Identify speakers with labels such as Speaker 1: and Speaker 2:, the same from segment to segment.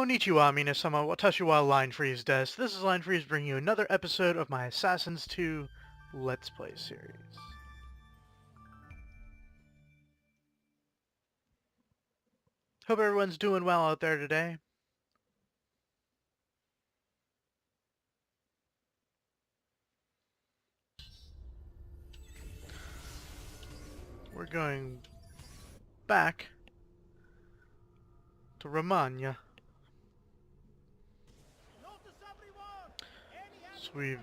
Speaker 1: Konnichiwa, Minasama, watashi wa linefreeze desu. This is linefreeze bringing you another episode of my Assassins 2 Let's Play series. Hope everyone's doing well out there today. We're going back to Romagna. So we've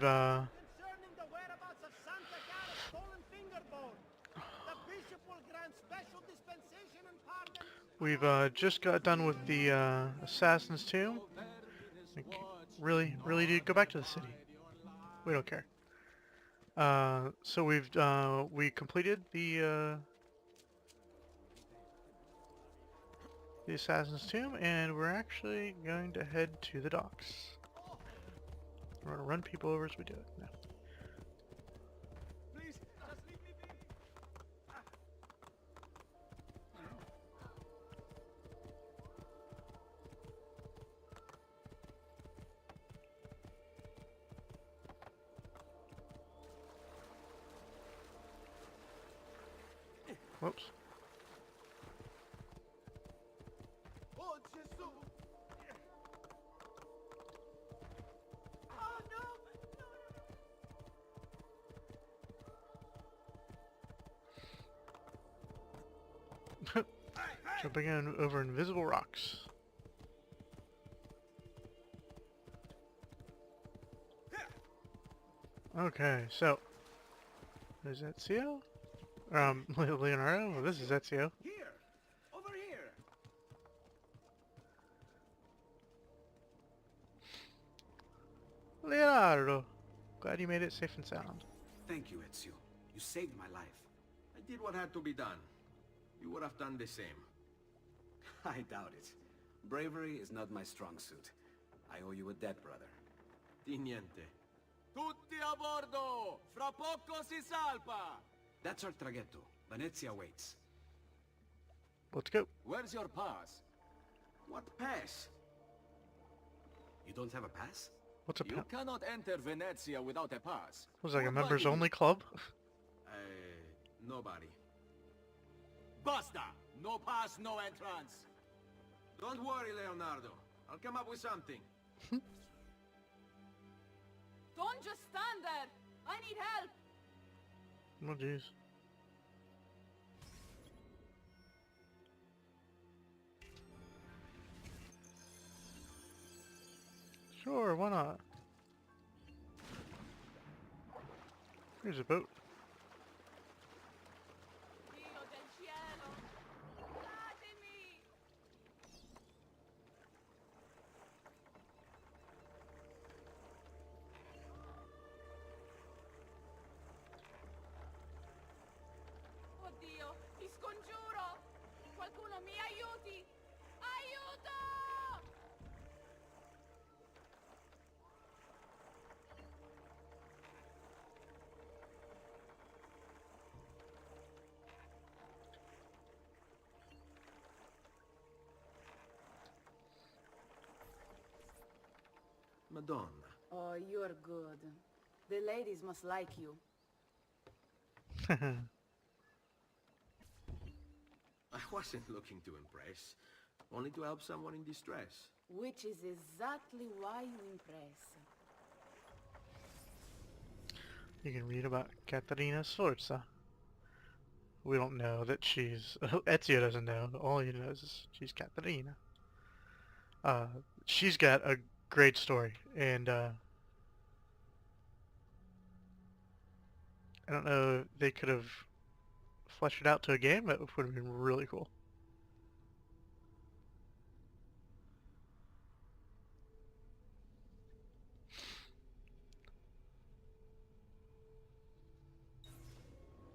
Speaker 1: just got done with the Assassin's Tomb. Like, really, dude, go back to the city. We don't care. So we completed the Assassin's Tomb, and we're actually going to head to the docks. We're gonna run people over as we do it. No.
Speaker 2: Please, just leave me be.
Speaker 1: Whoops.
Speaker 2: Oh, Jesus! Oh no!
Speaker 1: Jumping in over invisible rocks. Okay, so is Ezio? Leonardo? Well, this is Ezio.
Speaker 2: Here! Over here!
Speaker 1: Leonardo! Glad you made it safe and sound.
Speaker 3: Thank you, Ezio. You saved my life.
Speaker 4: I did what had to be done. You would have done the same.
Speaker 3: I doubt it. Bravery is not my strong suit. I owe you a debt, brother.
Speaker 4: Di niente.
Speaker 2: Tutti a bordo! Fra poco si salpa!
Speaker 3: That's our traghetto. Venezia waits.
Speaker 1: Let's go.
Speaker 2: Where's your pass?
Speaker 4: What pass?
Speaker 3: You don't have a pass?
Speaker 1: What's a
Speaker 2: You cannot enter Venezia without a pass.
Speaker 1: was like a
Speaker 2: What
Speaker 1: members
Speaker 2: do I
Speaker 1: only
Speaker 2: do?
Speaker 1: club?
Speaker 4: Nobody.
Speaker 2: Basta! No pass, no entrance!
Speaker 4: Don't worry, Leonardo. I'll come up with something.
Speaker 5: Don't just stand there! I need help!
Speaker 1: Oh jeez. Sure, why not? Here's a boat.
Speaker 5: Dio del cielo! Aiutatemi! Oddio, ti scongiuro! Qualcuno mi aiuti! Aiuto!
Speaker 4: Madonna.
Speaker 5: Oh, you're good. The ladies must like you.
Speaker 4: I wasn't looking to impress. Only to help someone in distress.
Speaker 5: Which is exactly why you impress.
Speaker 1: You can read about Caterina Sforza. We don't know that she's... Ezio doesn't know. All he knows is she's Caterina. She's got a great story, and I don't know if they could have fleshed it out to a game, but it would have been really cool.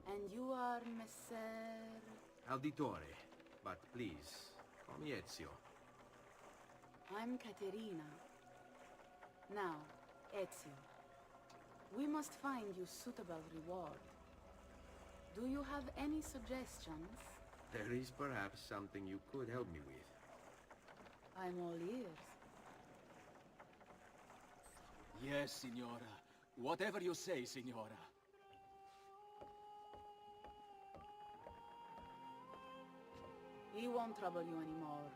Speaker 5: And you are Messer...
Speaker 4: Auditore. But please, call me Ezio.
Speaker 5: I'm Caterina. Now, Ezio, we must find you suitable reward. Do you have any suggestions?
Speaker 4: There is perhaps something you could help me with.
Speaker 5: I'm all ears.
Speaker 2: Yes, signora. Whatever you say, signora.
Speaker 5: He won't trouble you anymore.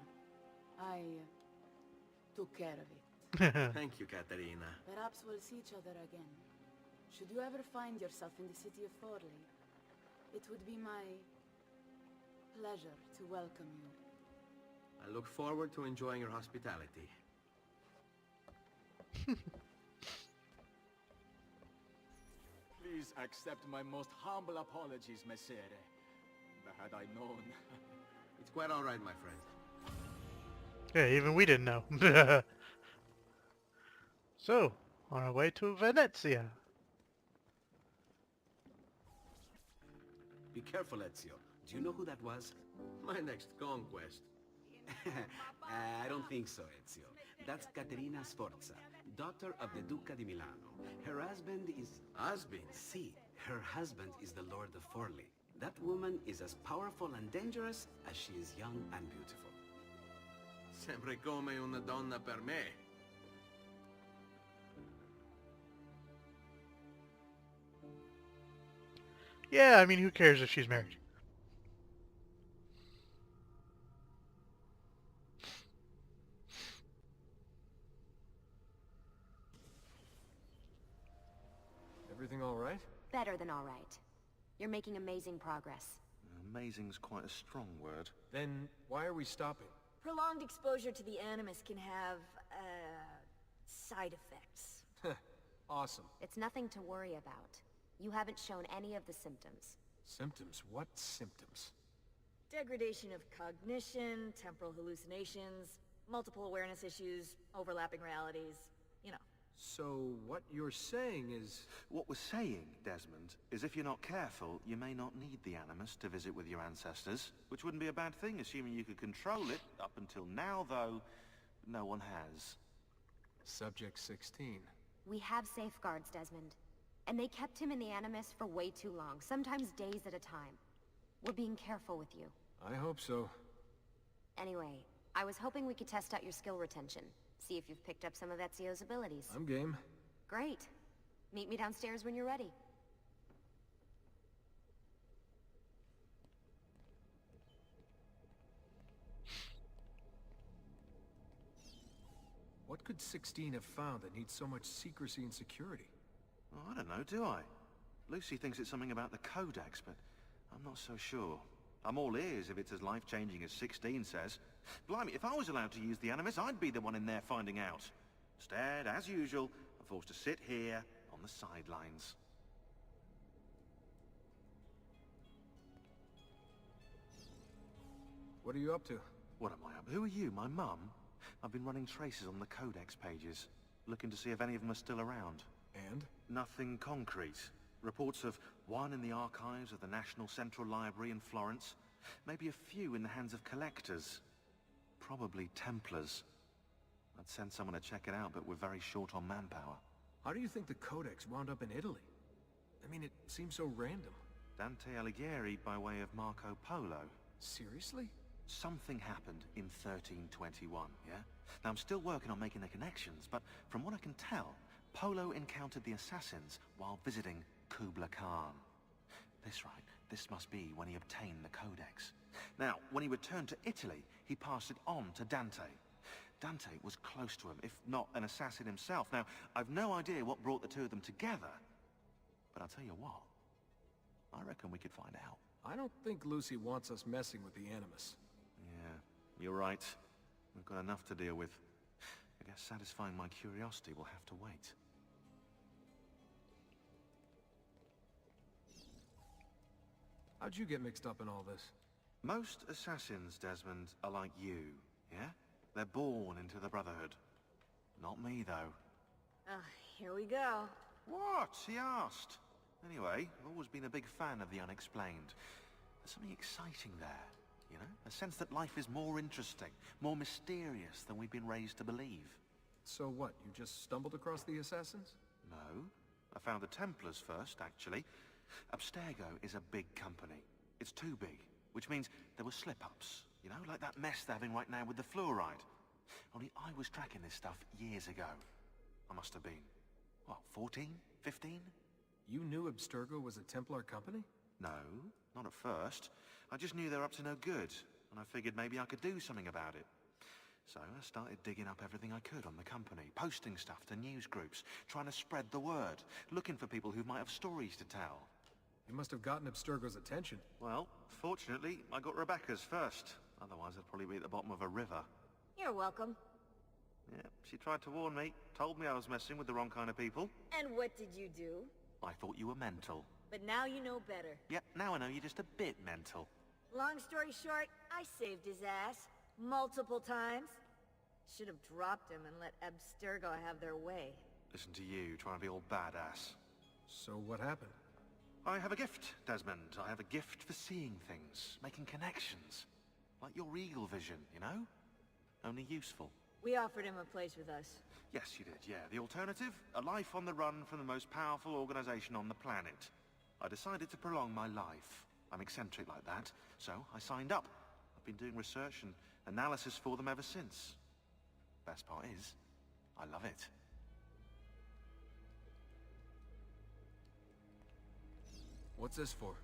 Speaker 5: I took care of it.
Speaker 4: Thank you, Caterina.
Speaker 5: Perhaps we'll see each other again. Should you ever find yourself in the city of Forli, it would be my pleasure to welcome you.
Speaker 4: I look forward to enjoying your hospitality.
Speaker 2: Please accept my most humble apologies, Messere. Had I known...
Speaker 4: It's quite all right, my friend.
Speaker 1: Yeah, even we didn't know. So, on our way to Venezia.
Speaker 3: Be careful, Ezio. Do you know who that was?
Speaker 4: My next conquest.
Speaker 3: I don't think so, Ezio. That's Caterina Sforza, daughter of the Duca di Milano. Her husband is...
Speaker 4: Husband?
Speaker 3: See, her husband is the Lord of Forli. That woman is as powerful and dangerous as she is young and beautiful.
Speaker 4: Sempre come una donna per me.
Speaker 1: Yeah, I mean, who cares if she's married?
Speaker 6: Everything all right?
Speaker 7: Better than all right. You're making amazing progress.
Speaker 8: Amazing's quite a strong word.
Speaker 6: Then why are we stopping?
Speaker 9: Prolonged exposure to the Animus can have, side effects.
Speaker 6: Awesome.
Speaker 7: It's nothing to worry about. You haven't shown any of the symptoms.
Speaker 6: Symptoms? What symptoms?
Speaker 9: Degradation of cognition, temporal hallucinations, multiple awareness issues, overlapping realities, you know.
Speaker 6: So what you're saying is...
Speaker 8: What we're saying, Desmond, is if you're not careful, you may not need the Animus to visit with your ancestors, which wouldn't be a bad thing, assuming you could control it. Up until now, though, no one has.
Speaker 6: Subject 16.
Speaker 7: We have safeguards, Desmond. And they kept him in the Animus for way too long, sometimes days at a time. We're being careful with you.
Speaker 6: I hope so.
Speaker 7: Anyway, I was hoping we could test out your skill retention. See if you've picked up some of Ezio's abilities.
Speaker 6: I'm game.
Speaker 7: Great. Meet me downstairs when you're ready.
Speaker 6: What could 16 have found that needs so much secrecy and security?
Speaker 8: Well, I don't know, do I? Lucy thinks it's something about the Codex, but I'm not so sure. I'm all ears if it's as life-changing as 16 says. Blimey, if I was allowed to use the Animus, I'd be the one in there finding out. Instead, as usual, I'm forced to sit here on the sidelines.
Speaker 6: What are you up to?
Speaker 8: What am I up? Who are you, my mum? I've been running traces on the Codex pages, looking to see if any of them are still around.
Speaker 6: And?
Speaker 8: Nothing concrete. Reports of one in the archives of the National Central Library in Florence. Maybe a few in the hands of collectors. Probably Templars. I'd send someone to check it out, but we're very short on manpower.
Speaker 6: How do you think the Codex wound up in Italy? I mean, it seems so random.
Speaker 8: Dante Alighieri by way of Marco Polo.
Speaker 6: Seriously?
Speaker 8: Something happened in 1321, yeah? Now, I'm still working on making the connections, but from what I can tell, Polo encountered the assassins while visiting Kubla Khan. That's right, this must be when he obtained the Codex. Now, when he returned to Italy, he passed it on to Dante. Dante was close to him, if not an assassin himself. Now, I've no idea what brought the two of them together, but I'll tell you what, I reckon we could find out.
Speaker 6: I don't think Lucy wants us messing with the Animus.
Speaker 8: Yeah, you're right. We've got enough to deal with. I guess satisfying my curiosity will have to wait.
Speaker 6: How'd you get mixed up in all this?
Speaker 8: Most assassins, Desmond, are like you, yeah? They're born into the Brotherhood. Not me, though.
Speaker 9: Here we go.
Speaker 8: What? He asked. Anyway, I've always been a big fan of the unexplained. There's something exciting there, you know? A sense that life is more interesting, more mysterious than we've been raised to believe.
Speaker 6: So what, you just stumbled across the assassins?
Speaker 8: No. I found the Templars first, actually. Abstergo is a big company. It's too big, which means there were slip-ups, you know, like that mess they're having right now with the fluoride. Only I was tracking this stuff years ago. I must have been. What, 14? 15?
Speaker 6: You knew Abstergo was a Templar company?
Speaker 8: No, not at first. I just knew they were up to no good, and I figured maybe I could do something about it. So I started digging up everything I could on the company, posting stuff to news groups, trying to spread the word, looking for people who might have stories to tell.
Speaker 6: You must have gotten Abstergo's attention.
Speaker 8: Well, fortunately, I got Rebecca's first. Otherwise, I'd probably be at the bottom of a river.
Speaker 9: You're welcome.
Speaker 8: Yeah, she tried to warn me, told me I was messing with the wrong kind of people.
Speaker 9: And what did you do?
Speaker 8: I thought you were mental.
Speaker 9: But now you know better.
Speaker 8: Yeah, now I know you're just a bit mental.
Speaker 9: Long story short, I saved his ass. Multiple times. Should have dropped him and let Abstergo have their way.
Speaker 8: Listen to you, trying to be all badass.
Speaker 6: So what happened?
Speaker 8: I have a gift, Desmond. I have a gift for seeing things, making connections. Like your eagle vision, you know? Only useful.
Speaker 9: We offered him a place with us.
Speaker 8: Yes, you did, yeah. The alternative? A life on the run from the most powerful organization on the planet. I decided to prolong my life. I'm eccentric like that, so I signed up. I've been doing research and analysis for them ever since. Best part is, I love it.
Speaker 6: What's this for?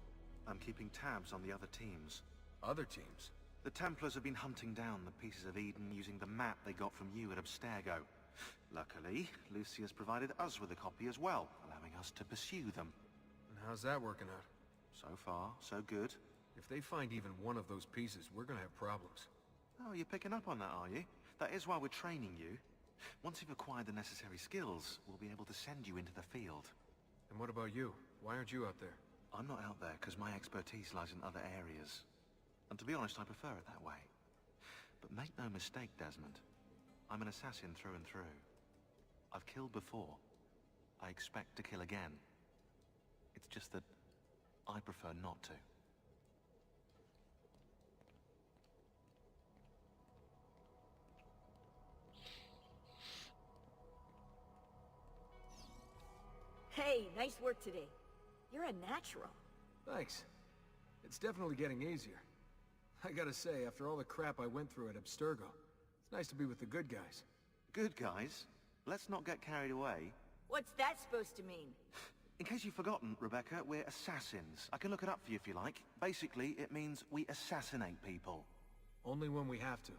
Speaker 8: I'm keeping tabs on the other teams.
Speaker 6: Other teams?
Speaker 8: The Templars have been hunting down the pieces of Eden using the map they got from you at Abstergo. Luckily, Lucy has provided us with a copy as well, allowing us to pursue them.
Speaker 6: And how's that working out?
Speaker 8: So far, so good.
Speaker 6: If they find even one of those pieces, we're gonna have problems.
Speaker 8: Oh, you're picking up on that, are you? That is why we're training you. Once you've acquired the necessary skills, we'll be able to send you into the field.
Speaker 6: And what about you? Why aren't you out there?
Speaker 8: I'm not out there because my expertise lies in other areas. And to be honest, I prefer it that way. But make no mistake, Desmond. I'm an assassin through and through. I've killed before. I expect to kill again. It's just that I prefer not to.
Speaker 9: Hey, nice work today. You're a natural.
Speaker 6: Thanks. It's definitely getting easier. I gotta say, after all the crap I went through at Abstergo, it's nice to be with the good guys.
Speaker 8: Good guys. Let's not get carried away.
Speaker 9: What's that supposed to mean?
Speaker 8: In case you've forgotten, Rebecca, we're assassins. I can look it up for you if you like. Basically, it means we assassinate people.
Speaker 6: Only when we have to.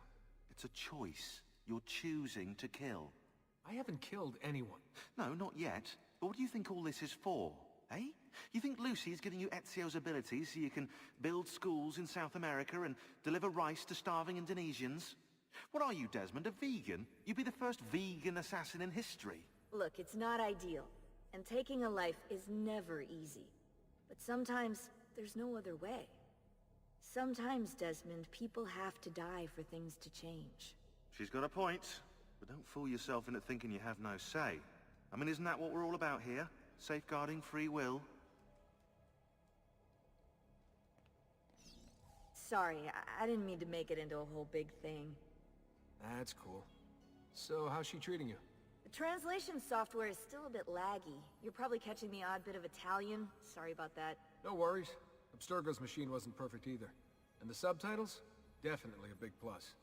Speaker 8: It's a choice. You're choosing to kill.
Speaker 6: I haven't killed anyone.
Speaker 8: No, not yet. But what do you think all this is for, eh? You think Lucy's giving you Ezio's abilities so you can build schools in South America and deliver rice to starving Indonesians? What are you, Desmond, a vegan? You'd be the first vegan assassin in history.
Speaker 9: Look, it's not ideal. And taking a life is never easy. But sometimes, there's no other way. Sometimes, Desmond, people have to die for things to change.
Speaker 8: She's got a point. But don't fool yourself into thinking you have no say. I mean, isn't that what we're all about here? Safeguarding free will?
Speaker 9: Sorry, I didn't mean to make it into a whole big thing.
Speaker 6: That's cool. So, how's she treating you?
Speaker 9: The translation software is still a bit laggy. You're probably catching the odd bit of Italian. Sorry about that.
Speaker 6: No worries. Abstergo's machine wasn't perfect either. And the subtitles? Definitely a big plus.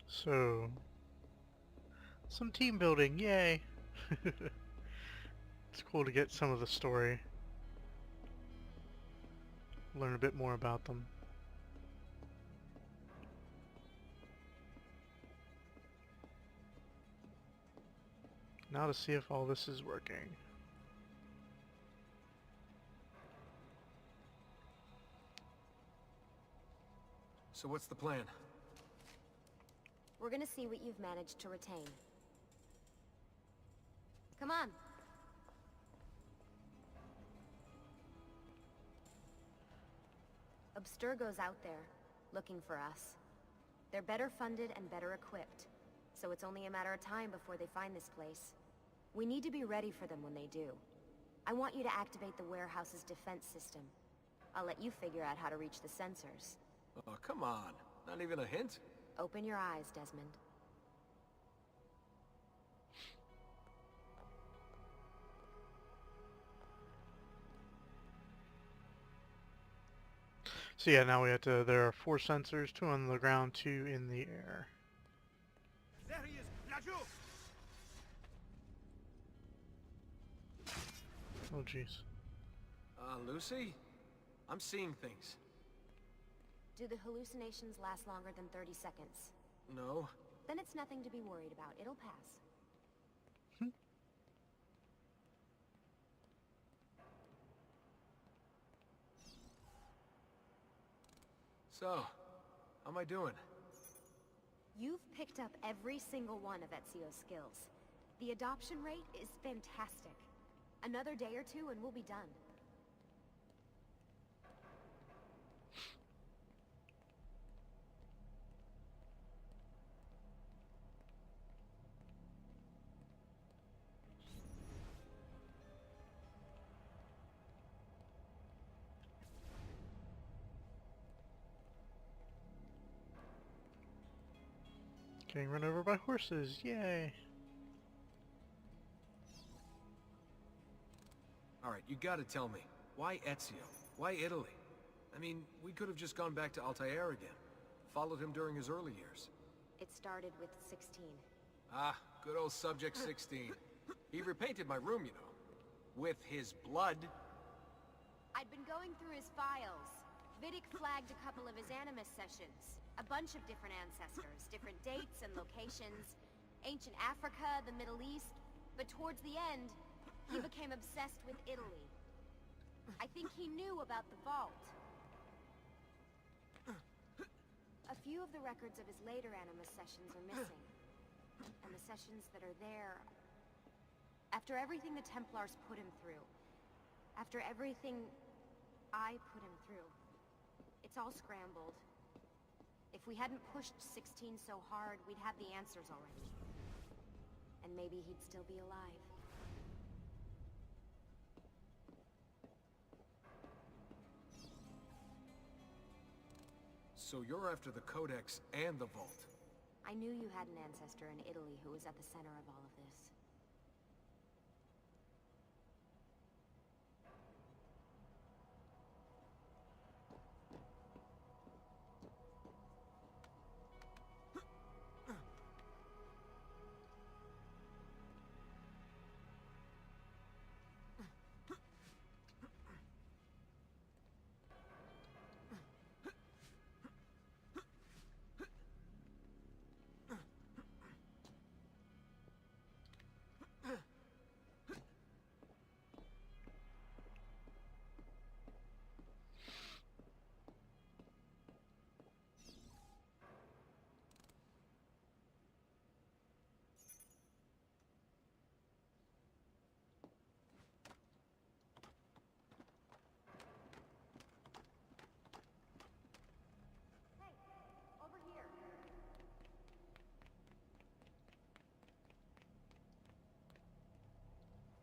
Speaker 1: So, some team building, yay! It's cool to get some of the story. Learn a bit more about them. Now to see if all this is working.
Speaker 6: So what's the plan?
Speaker 7: We're gonna see what you've managed to retain. Come on. Abstergo's out there, looking for us. They're better funded and better equipped, so it's only a matter of time before they find this place. We need to be ready for them when they do. I want you to activate the warehouse's defense system. I'll let you figure out how to reach the sensors.
Speaker 6: Oh, come on. Not even a hint?
Speaker 7: Open your eyes, Desmond.
Speaker 1: So yeah, now we have to, there are 4 sensors, 2 on the ground, 2 in the air.
Speaker 6: There he is! Raju!
Speaker 1: Oh jeez.
Speaker 6: Lucy? I'm seeing things.
Speaker 7: Do the hallucinations last longer than 30 seconds?
Speaker 6: No.
Speaker 7: Then it's nothing to be worried about. It'll pass.
Speaker 6: So, how am I doing?
Speaker 7: You've picked up every single one of Ezio's skills. The adoption rate is fantastic. Another day or two and we'll be done.
Speaker 1: Getting run over by horses, yay!
Speaker 6: Alright, you gotta tell me. Why Ezio? Why Italy? I mean, we could have just gone back to Altair again. Followed him during his early years.
Speaker 7: It started with 16.
Speaker 6: Ah, good old Subject 16. He repainted my room, you know. With his blood.
Speaker 7: I'd been going through his files. Vidic flagged a couple of his Animus sessions. A bunch of different ancestors, different dates and locations. Ancient Africa, the Middle East. But towards the end, he became obsessed with Italy. I think he knew about the vault. A few of the records of his later Animus sessions are missing. And the sessions that are there... After everything the Templars put him through, after everything I put him through, it's all scrambled. If we hadn't pushed 16 so hard, we'd have the answers already. And maybe he'd still be alive.
Speaker 6: So you're after the Codex and the Vault.
Speaker 7: I knew you had an ancestor in Italy who was at the center of all of this.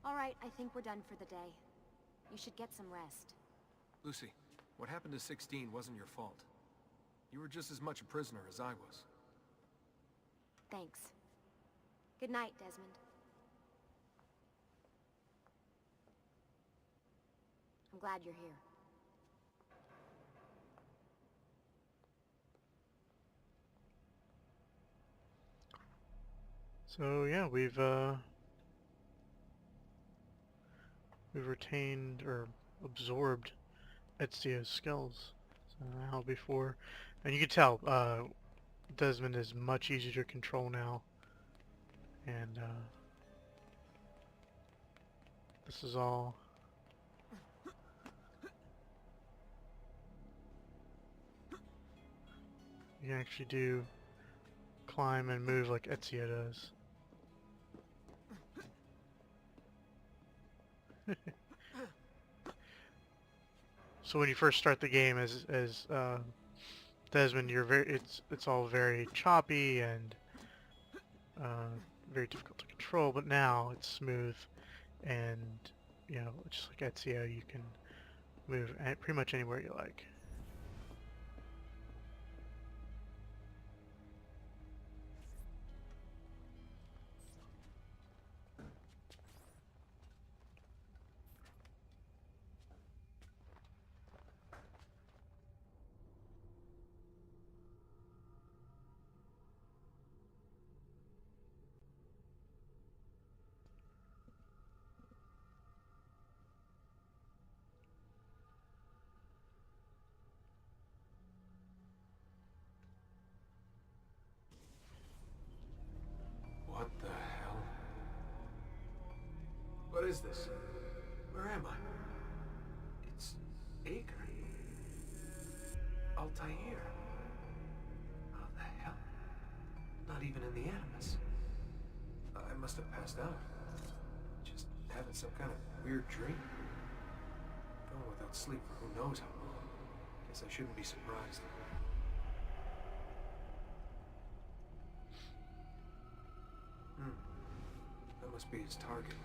Speaker 7: All right, I think we're done for the day. You should get some rest.
Speaker 6: Lucy, what happened to 16 wasn't your fault. You were just as much a prisoner as I was.
Speaker 7: Thanks. Good night, Desmond. I'm glad you're here.
Speaker 1: So yeah, we've retained or absorbed Ezio's skills. So now before, and you can tell Desmond is much easier to control now, and this is all you can actually do, climb and move like Ezio does. So when you first start the game as Desmond, you're it's all very choppy and very difficult to control. But now it's smooth, and you know, just like Ezio, you can move pretty much anywhere you like.
Speaker 6: is this? Where am I? It's Acre. Altair. How the hell? Not even in the Animus. I must have passed out. Just having some kind of weird dream. Going without sleep for who knows how long. Guess I shouldn't be surprised. That must be his target.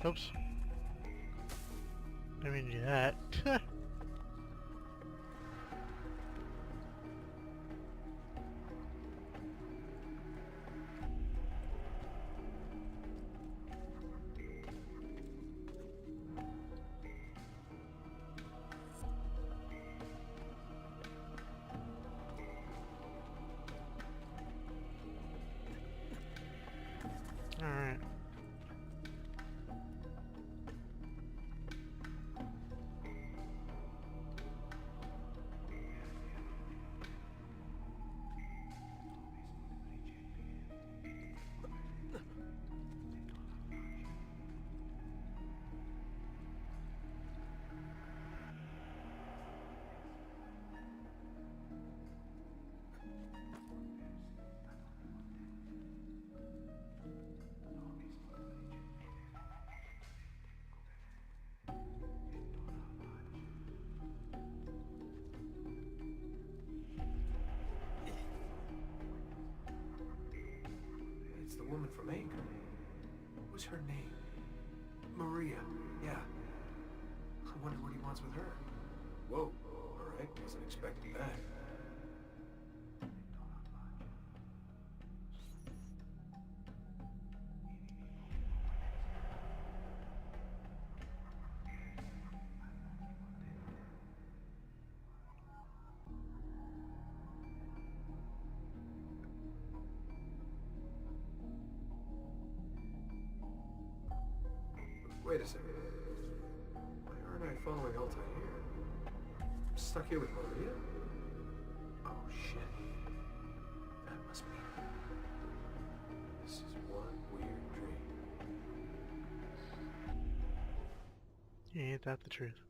Speaker 1: Oops. I mean do that. Alright.
Speaker 6: It's the woman from Acre. What was her name? Maria. Yeah. I wonder what he wants with her. Whoa. Alright, wasn't expecting that. Wait a second. Why aren't I following Altair? I'm stuck here with Maria? Oh shit. That must be... This is one weird dream.
Speaker 1: Ain't that the truth?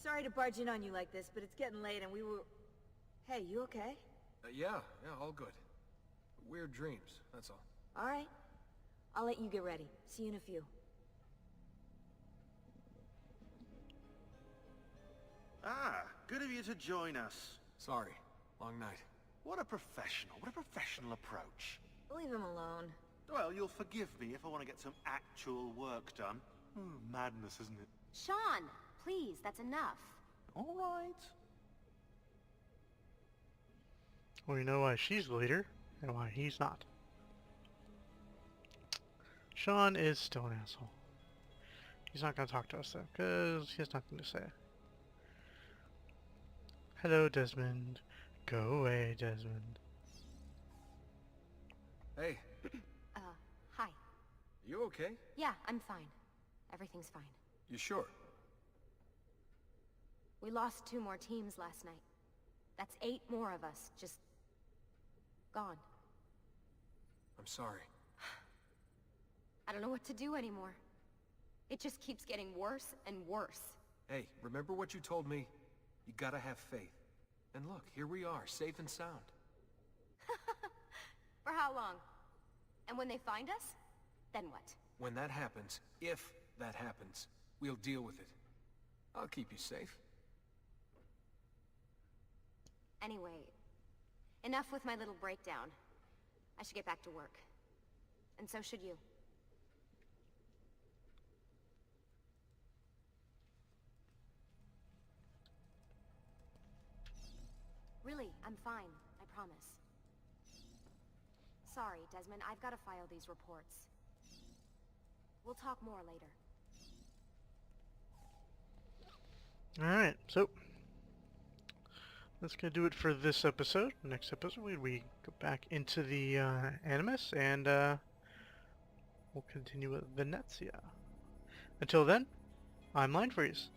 Speaker 9: Sorry to barge in on you like this, but it's getting late and we were... Hey, you okay?
Speaker 6: Yeah, all good. Weird dreams, that's all.
Speaker 9: Alright. I'll let you get ready. See you in a few.
Speaker 8: Ah, good of you to join us.
Speaker 6: Sorry, long night.
Speaker 8: What a professional approach.
Speaker 9: Leave him alone.
Speaker 8: Well, you'll forgive me if I want to get some actual work done. Madness, isn't it?
Speaker 7: Sean, please, that's enough.
Speaker 8: All right.
Speaker 1: Well, you know why she's the leader, and why he's not. Sean is still an asshole. He's not going to talk to us, though, because he has nothing to say. Hello, Desmond. Go away, Desmond.
Speaker 6: Hey,
Speaker 7: Hi.
Speaker 6: you okay?
Speaker 7: Yeah, I'm fine. Everything's fine.
Speaker 6: You sure?
Speaker 7: We lost 2 more teams last night. That's 8 more of us, just... gone.
Speaker 6: I'm sorry.
Speaker 7: I don't know what to do anymore. It just keeps getting worse and worse.
Speaker 6: Hey, remember what you told me? You gotta have faith. And look, here we are, safe and sound.
Speaker 7: For how long? And when they find us, then what?
Speaker 6: When that happens, if that happens, we'll deal with it. I'll keep you safe.
Speaker 7: Anyway, enough with my little breakdown. I should get back to work. And so should you. Really, I'm fine. I promise. Sorry, Desmond, I've got to file these reports. We'll talk more later.
Speaker 1: Alright, so that's gonna do it for this episode. Next episode we go back into the Animus and we'll continue with Venezia. Until then, I'm linefreeze.